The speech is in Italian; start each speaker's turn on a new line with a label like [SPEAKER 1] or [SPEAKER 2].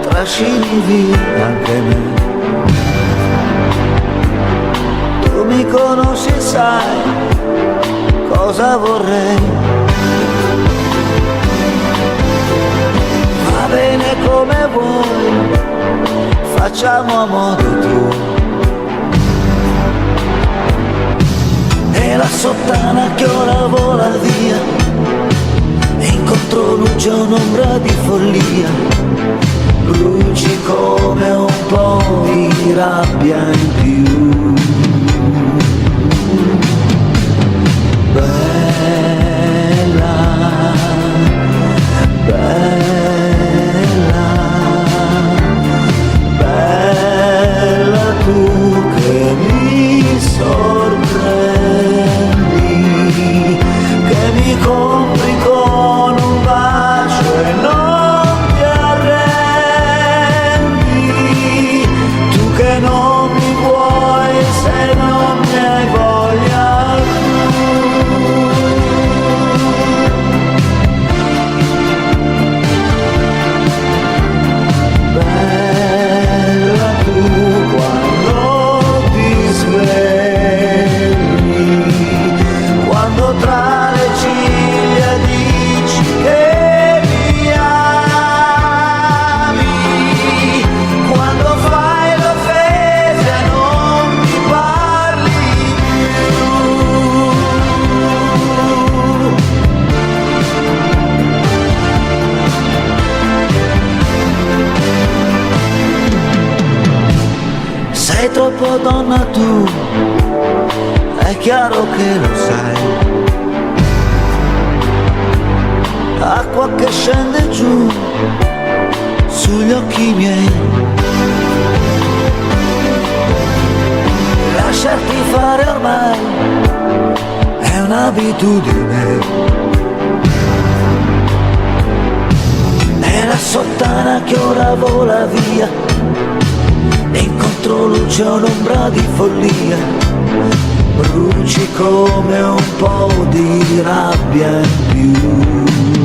[SPEAKER 1] trascini via anche me. Tu mi conosci, sai cosa vorrei. Va bene come vuoi, facciamo a modo tuo. E la sottana che ora vola via, e incontro luce un'ombra di follia. Bruci come un po' di rabbia in più. Bella, bella, bella tu che mi sorprendi, che mi compri con un bacio e non ti arrendi, tu che non mi vuoi se non ne hai voglia. Quando tra le ciglia dici che mi ami, quando fai l'offesa e non mi parli più. Sei troppo donna tu, è chiaro che lo sai. Acqua che scende giù sugli occhi miei. Lasciarti fare ormai è un'abitudine. È la sottana che ora vola via, e incontro luce un'ombra di follia. Bruci come un po' di rabbia in più.